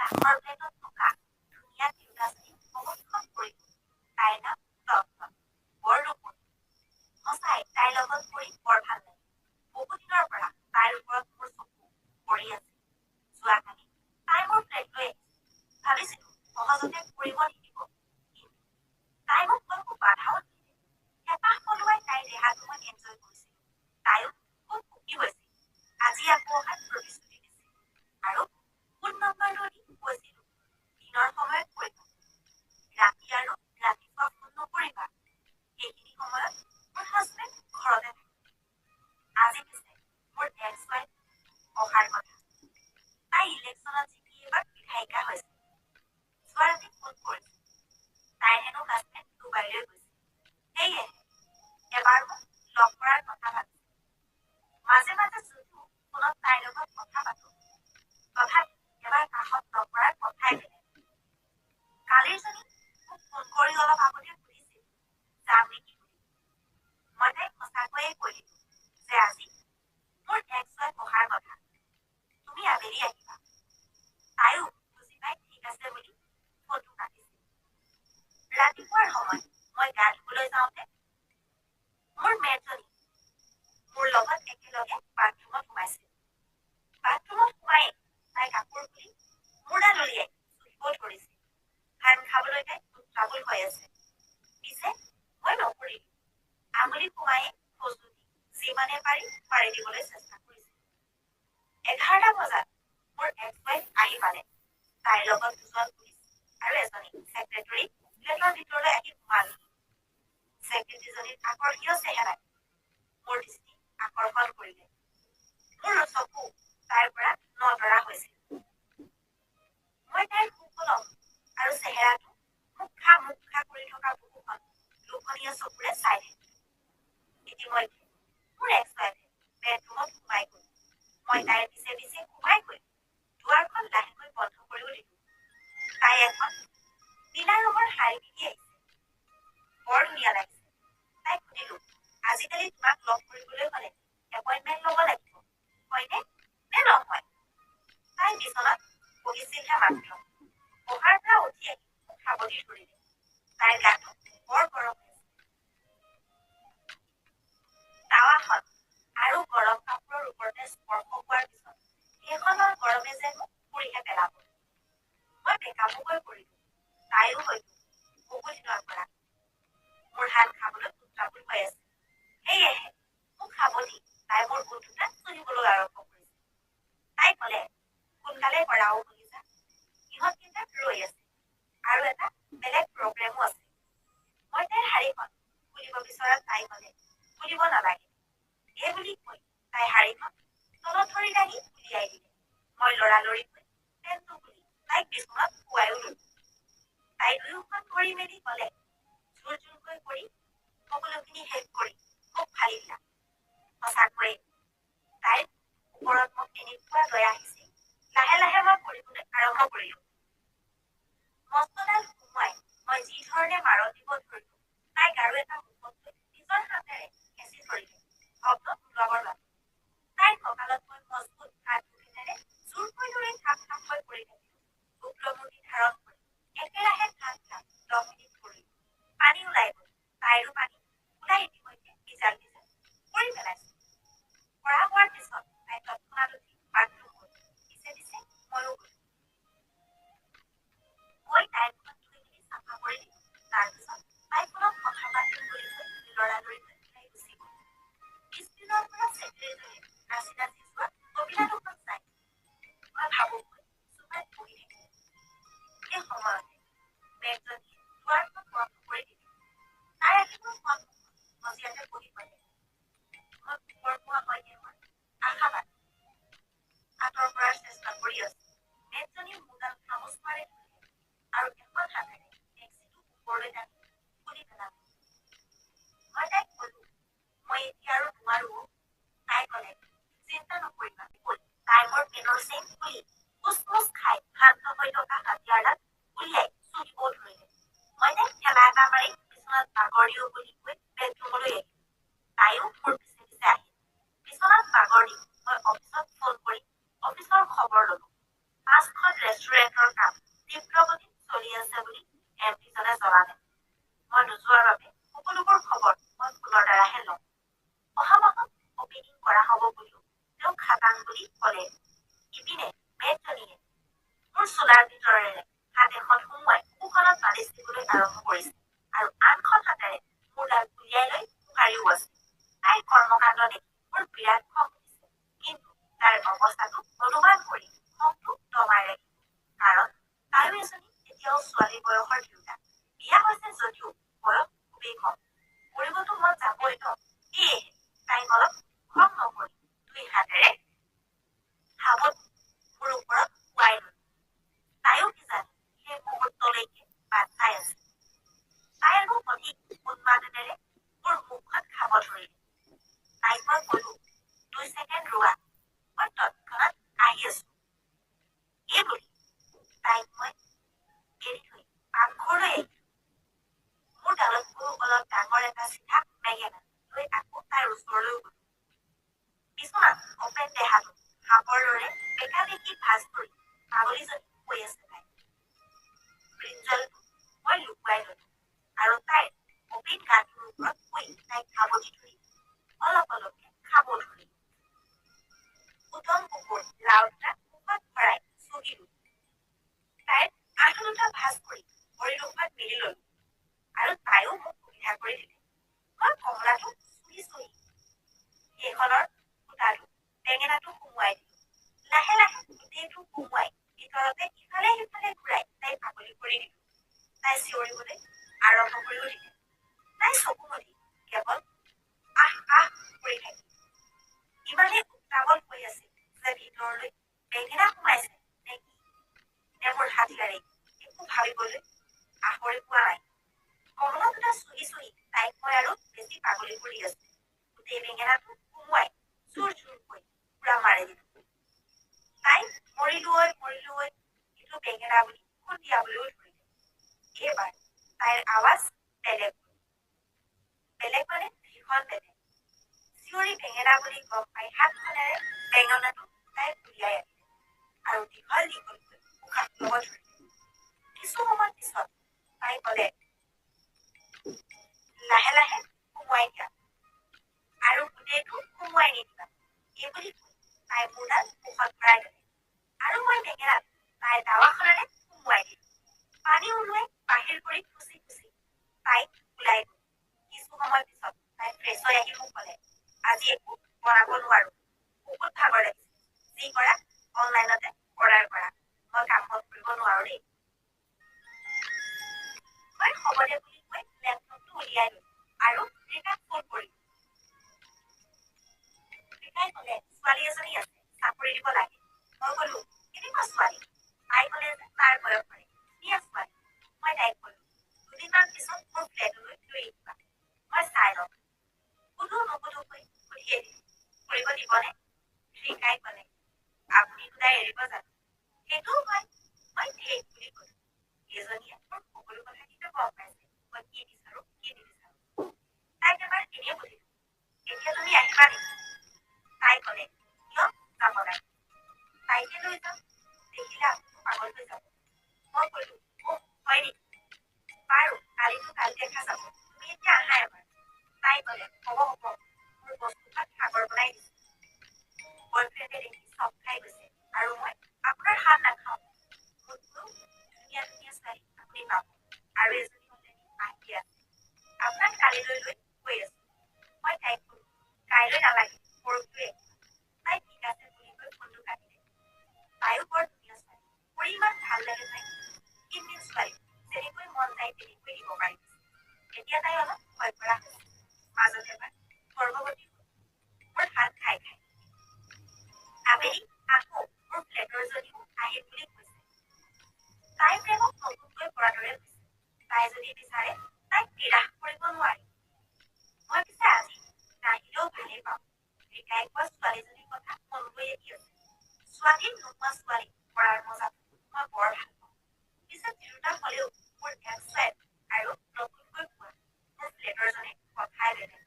কাঠৰ প্লেটত থকা ধুনীয়া তিৰোতাজনী অৱশ্যক কৰি তাইৰ নাম ৰত্ন বৰ ৰূপৱতী সঁচাই তাইৰ লগত কৰি বৰ ভাল লাগে বহুদিনৰ পৰা তাইৰ ওপৰত মোৰ চকু পৰি আছে যোৱাকালি তাই মোৰ প্লেট লৈ আহিছে ভাবিছিলো সহজতে কৰিব নিদিব কিন্তু তাই মোক অলপো বাধাও নিদিলে হেঁপাহ পলুৱাই তাইৰ দেহাটো মই এনজয় কৰিছিলো তাইও খুব সুখী হৈছিল আজি আকৌ অহাৰ প্ৰতিশ্ৰুতি দিছিল আৰু ফোন নম্বৰটো দি কৈছিলো দিনৰ সময়ত কৈ ৰাতি আৰু ৰাতিপুৱা ফোন নকৰিবা সেইখিনি সময়ত মোৰ হাজবেণ্ড ঘৰতে থাকে আজি পিছে মোৰ এক্স ৱাইফ অহাৰ কথা তাই ইলেকশ্যনত জিকি এইবাৰ বিধায়িকা হৈছে যোৱা ৰাতি ফোন কৰিছিল তাইৰ হেনো হাজবেণ্ড ডুবাইলৈ গৈছে সেয়েহে এবাৰ মোক লগ কৰাৰ কথা ভাবিছে মাজে মাজে যদিও ফোনত তাইৰ লগত কথা পাতো তথাপি এবাৰ কাষত লগ কৰাৰ কথাই বেলেগ কালিৰজনী মোক ফোন কৰি অলপ আগতে সুধিছিল যাম নেকি বুলি মই তাইক সঁচাকৈয়ে কৈ দিলো যে আজি মোৰ এক্স ৱাইফ অহাৰ কথা তুমি আবেলি আহিবা তাইও বুজি পাই ঠিক আছে বুলি ফোনটো কাটিছিল ৰাতিপুৱাৰ সময়ত মই গা ধুবলৈ যাওঁতে মোৰ মেডজনী মোৰ লগত একেলগে বাথৰুমত সোমাইছিল বাথৰুমত সোমাই তাই কাপোৰ খুলি মূৰা দলিয়াই চুহিব ধৰিছিল ভাত খাবলৈ তাই উত্ৰাৱল হৈ আছে পিছে মই নকৰিলো আঙুলি সোমাই খজুতি যিমানে পাৰি দিবলৈ চেষ্টা কৰিছিল 11টা বজাত মোৰ এক্স ৱাইফ আহি পালে তাইৰ লগত দুজন পুলিচ আৰু এজনী ছেক্ৰেটাৰী প্লেটৰ ভিতৰলৈ আহি সোমাল ছেক্ৰেটাৰীজনীৰ আকৰ্ষণীয় চেহেৰাই মোৰ দৃষ্টি আকৰ্ষণ কৰিলে মোৰ চকু তাইৰ পৰা নতৰা হৈছিল মই তাইৰ সুকলম আৰু চেহেৰাটো মুখা কৰি থকা বুকুখন লোভনীয় চকুৰে চাই থাকিলো ইতিমধ্যে মোৰ এক্স ৱাইফে বেডৰুমত সোমাই গ'ল মই তাইৰ পিছে পিছে সোমাই গৈ দুৱাৰখন লাহেকৈ বন্ধ কৰিব দিলো তাই এখন নীলা ৰঙৰ শাৰী পিন্ধি আহিছে বৰ ধুনীয়া লাগিছে তাইক সুধিলো আজিকালি তোমাক লগ কৰিবলৈ হ'লে এপইণ্টমেণ্ট ল'ব লাগিব হয়নে নে নহয় তাই বিচনাত বহিছিলহে মাত্ৰ বহাৰ পৰা উঠি আহি খাবদি ধৰিলে তাইৰ গাটো বৰ গৰম হৈছে টাৱাখন আৰু গৰম কাপোৰৰ ওপৰতে স্পৰ্শ কৰাৰ পিছত সেইখনৰ গৰমে যেন মোক পুৰিহে পেলাব মই বেকাবুকৈ কৰিলো তাইও হয়তো বহুদিনৰ পৰা মোৰ হাত খাবলৈ উত্ৰাৱল হৈ আছে সেয়েহে মোক সাৱধি তাই মোৰ গোট দুটা চুহিবলৈ আৰম্ভ কৰিছে তাই ক'লে সোনকালে কৰাও বুলি যা ইহঁতকেইটা ৰৈ আছে আৰু এটা বেলেগ প্ৰগ্ৰেমো আছে মই তাইৰ শাৰীখন খুলিব বিচৰাত তাই ক'লে খুলিব নালাগে এই বুলি কৈ তাই শাৰীখন তলত ধৰি দাঙি উলিয়াই দিলে মই লৰালৰিকৈ পেণ্টটো খুলি তাইক বিচনাত শুৱাইও ললো তাই দুয়োখন কৰি মেলি ক'লে জোৰ জোৰকৈ কৰি সকলোখিনি শেষ কৰি মোক ফালি দিলা সঁচাকৈয়ে তাইৰ ওপৰত মোক এনেকুৱা দয়া আহিছিল লাহে লাহে মই কৰিবলৈ আৰম্ভ কৰিলো মস্তডাল সোমোৱাই মই যি ধৰণে মাৰত দিব ধৰিলো তাইক আৰু এটা মুখত লৈ নিজৰ হাতেৰে হেঁচি ধৰিলে শব্দ নোলোৱাবৰ বাবে তাইৰ কঁকালত মই মজবুত হাত দুখেনেৰে জোৰকৈ ধৰি থাপ থাপকৈ পৰি থাকিলো শুক্লমূৰ্তি ধাৰণ কৰি একেৰাহে ঠান 10 মিনিট কৰিলো পানী ওলাই গ'ল তাইৰো পানী ওলাই ইতিমধ্যে ভিজাল কৰি পেলাইছে পৰা হোৱাৰ পিছত তাই তৎক্ষণাত উঠি বাথৰুম গ'ল পিছে পিছে ময়ো গ'লো গৈ তাইৰ মুখত ধুই মেলি চাফা কৰি দিলো তাৰপিছত তাইক অলপ কথা পাতিম বুলি কৈ লৰালৰিকৈ ওলাই গুচি গ'ল পিছদিনৰ পৰা ছেক্ৰেটাৰীজনীয়ে নাচি নাচি যোৱা অভিলাষখন চাই মই ভাবুকৈ চুপাত বহি থাকিলো এই সময়তে মেঘজনীয়ে দুৱাৰখন বন্ধ কৰি দিলে তাই আহি মোৰ সন্মুখত মজিয়াতে বহি পৰে মই পোহৰ পোৱা হয়নে মই আশাবাদ আঁতৰ কৰাৰ চেষ্টা কৰি আছো মেঘজনীয়ে মোৰডাল খামোচ মাৰি ধৰিলে আৰু এখন হাতেৰে টেক্সিটো ওপৰলৈ টানি খুলি পেলালে মই তাইক ক'লো মই এতিয়া আৰু নোৱাৰো তাই ক'লে চিন্তা নকৰিবা তাই মোৰ পেটৰ চেইন খুলি কুচমুচ খাই শান্ত হৈ থকা হাতিয়াৰডাল উলিয়াই চুহিব ধৰিলে মই তাইক ঠেলা এটা মাৰি বিচনাত বাগৰ দিওঁ বুলি কৈ বেডৰুমলৈ আহিলো তাইও মোৰ পিছে পিছে আহিল বিচনাত বাগৰ দি মই অফিচত ফোন কৰি অফিচৰ খবৰ ল'লো 5খন ৰেষ্টুৰেণ্টৰ কাম তীব্ৰগতিত চলি আছে বুলি এমপিজনে জনালে। মই নোযোৱাৰ বাবে সকলোবোৰ খবৰ মই ফোনৰ দ্বাৰাহে লওঁ। অহা মাহত অপেনিং কৰা হ'ব বুলিও তেওঁ খাটাং বুলি ক'লে। ইপিনে মেটজনীয়ে মোৰ চোলাৰ ভিতৰেৰে হাত এখন সুমুৱাই বুকুখনত বালিচ দিবলৈ আৰম্ভ কৰিছে আৰু আনখন হাতেৰে মোৰ দাঁত উলিয়াই লৈ জোকাৰিও আছে। তাইৰ কৰ্মকাণ্ড দেখি মোৰ বিৰাট খং উঠিছে, কিন্তু তাইৰ অৱস্থাটো অনুমান কৰি খংটো দমাই ৰাখিলো। কাৰণ তাইও এজনী এতিয়াও ছোৱালী বয়সৰ তিৰোতা। বিয়া হৈছে যদিও বয়স খুবেই কম। কৰিবতো মন যাবই ন। সেয়েহে তাইক অলপ খং নকৰি 2 হাতেৰে সাৱত মোৰ ওপৰত শুৱাই লৈ তাইও কিজানি সেই মুহূৰ্তলৈকে বাট চাই আছে। তাই আৰু অধিক উন্মাদনেৰে মোৰ মুখখন খাব ধৰিলে। তাইক মই কলো, 2 ছেকেণ্ড ৰোৱা, মই তৎক্ষণাত আহি আছো। এই বুলি তাইক মই এৰি থৈ পাকঘৰলৈ আহিলো। মোৰ ডালতকৈও অলপ ডাঙৰ এটা চিঠা বেঙেনা লৈ আকৌ তাইৰ ওচৰলৈ গলো। বিচনাত অপেন দেহাটো সাপৰ দৰে বেকা বেকি ভাঁজ ধৰি পাগলীজনী শুই আছে তাই। ব্ৰিঞ্জলটো মই লুকুৱাই ললো আৰু তাইৰ অপেন গাটোৰ ওপৰত শুই তাইক সাৱটি ধৰি অলপ অলপকে খাব ধৰিলো। উদম কুকুৰ লাও দুটা মুখত ভৰাই চুহিলো। তাইৰ আঁঠু দুটা ভাঁজ কৰি ভৰি দুখনত মেলি ললো আৰু তাইও মোক সুবিধা কৰি দিলে। মই কমলাটো চুহি চুহি সেইখনৰ ফুটাটো বেঙেনাটো সুমুৱাই দিলো। লাহে লাহে গোটেইটো সুমুৱাই ভিতৰতে ইফালে সিফালে ঘূৰাই তাই পাগলী কৰি দিলো। তাই চিঞৰিবলৈ আৰম্ভ কৰিও দিলে। তাই চকু মুদি কেৱল আহ আহ কৰি থাকিল। ইমানেই উত্তাৱল হৈ আছিল যে ভিতৰলৈ বেঙেনা সোমাইছে নে কি নে মোৰ হাতীয়াৰে একো ভাবিবলৈ আহৰি পোৱা নাই। কমলা দুটা চুহি চুহি তাইক মই আৰু বেছি পাগলী কৰি আছো। গোটেই বেঙেনাটো সুমুৱাই জোৰ জোৰকৈ পুৰা মাৰি দিলো। তাই মৰিলো ঐ কিন্তু বেঙেনা বুলি খুন্দিয়াবলৈও ধৰিলে। এইবাৰ তাইৰ আৱাজ বেলেগ মানে ভীষণ বেলেগ। চিঞৰি বেঙেনা বুলি গম পাই হাতখনেৰে বেঙেনাটো তাই উলিয়াই আনিলে আৰু দীঘল দীঘলকৈ উশাহ ল'ব ধৰিলে। কিছু সময় পিছত তাই ক'লে, লাহে লাহে সুমুৱাই দিয়া আৰু গোটেইটো সুমুৱাই নিদিবা। এইবুলি কৈ তাই মোৰ দাঁত মুখত ভৰাই ল'লে আৰু মই বেঙেনাত তাইৰ দাৱাখনেৰে সুমুৱাই দিলো। পানী ওলোৱাই বাহিৰ কৰি খুচি খুচি তাইক ওলাই গলো। কিছু সময় পিছত তাই ফ্ৰেছ হৈ আহি মোক ক'লে, আজি একো বনাব নোৱাৰো, বহুত ভাগৰ লাগিছে। যি কৰা অনলাইনতে অৰ্ডাৰ কৰা, মই কাম বন কৰিব নোৱাৰো দেই। মই হ'ব দে বুলি কৈ লেপটপটো উলিয়াই ললো আৰু ৰিকাক ফোন কৰিলো। ৰিকাই ক'লে, ছোৱালী এজনী আছে, চাকৰি দিব লাগে। মই ক'লো, কেনেকুৱা ছোৱালী? তাই ক'লে যে তাৰ বয়স হয়, ধুনীয়া ছোৱালী। মই তাইক ক'লো, 2 দিনমান পিছত মোৰ ফ্লেটলৈ লৈ আহিবা, মই চাই ল'ম। সুধো নুসুধোকৈ সুধিয়ে দিলো, কৰিব দিবনে? ৰিকাই ক'লে, আপুনি সদায় এৰিব জানো? সেইটোও হয়। মই ঠিক বুলি ক'লো। এইজনীয়ে মোৰ সকলো কথা কিন্তু গম পাইছে, মই কি বিচাৰো কি নিবিচাৰো। তাইক এবাৰ এনেই সুধিলো, এতিয়া তুমি আহিবা নেকি? তাই ক'লে, কিয় যাব লাগে? তাইকে লৈ যাম, দেখিলে আপুনি পাগল হৈ যাব। মই ক'লো, হয় নেকি? বাৰু কালিতো কালি দেখা যাব, তুমি এতিয়া আহা এবাৰ। তাই ক'লে, হ'ব মোৰ বস্তুখন সাগৰ বনাই দিছে। বয়ফ্ৰেণ্ডে দেখি চক খাই গৈছে আৰু মই আপোনাৰ হাত নাখাওঁ। মোতকৈও ধুনীয়া ধুনীয়া ছোৱালী আপুনি পাব আৰু এজনী অলৰেডি আহি আছে। আপোনাক কালিলৈ লৈ গৈ আছো। মই তাইক ক'লো, কাইলৈ নালাগে, পৰহিলৈ আহিবা। তাই ঠিক আছে বুলি কৈ ফোনটো কাটিলে। তাইও বৰ ধুনীয়া ছোৱালী, মোৰ ইমান ভাল লাগে তাইক। ক্ষীণ ছোৱালী, যেনেকৈ মন যায় তেনেকৈ দিব পাৰিছে। এতিয়া তাই অলপ ভয় কৰা হৈছে। মাজত এবাৰ গৰ্ভৱতী হ'ল, মোৰ হাত খাই খাই। আবেলি আকৌ মোৰ ফ্লেটৰ জনীও আহিম বুলি কৈছে। তাইৰ প্ৰেমক নতুনকৈ কৰাৰ দৰে হৈছে। তাই যদি বিচাৰে তাইক নিৰাশ কৰিব নোৱাৰি। মই পিছে আজি নাহিলেও ভালেই পাওঁ। ৰিকাই কোৱা ছোৱালীজনীৰ কথা মন গৈয়ে দি আছে। ছোৱালীৰ নোহোৱা ছোৱালী কৰাৰ মজাটো মই বৰ ভাল পাওঁ। পিছে তিৰোতা হ'লেও মোৰ এক্স-ৱাইফ আৰু নতুনকৈ পোৱা মোৰ ফ্লেটৰজনে কথাই বেলেগ।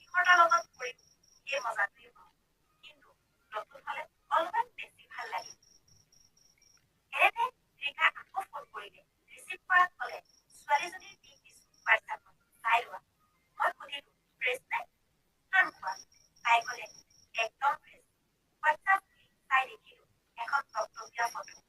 ইহঁতৰ লগত কৰি সেই মজাটোৱেই পাওঁ। কিন্তু নতুন হ'লে অলপমান বেছি ভাল লাগে। একদম ফ্ৰেছ হোৱাটছআপ চাই দেখিলো এখন টকটকীয়া ফটো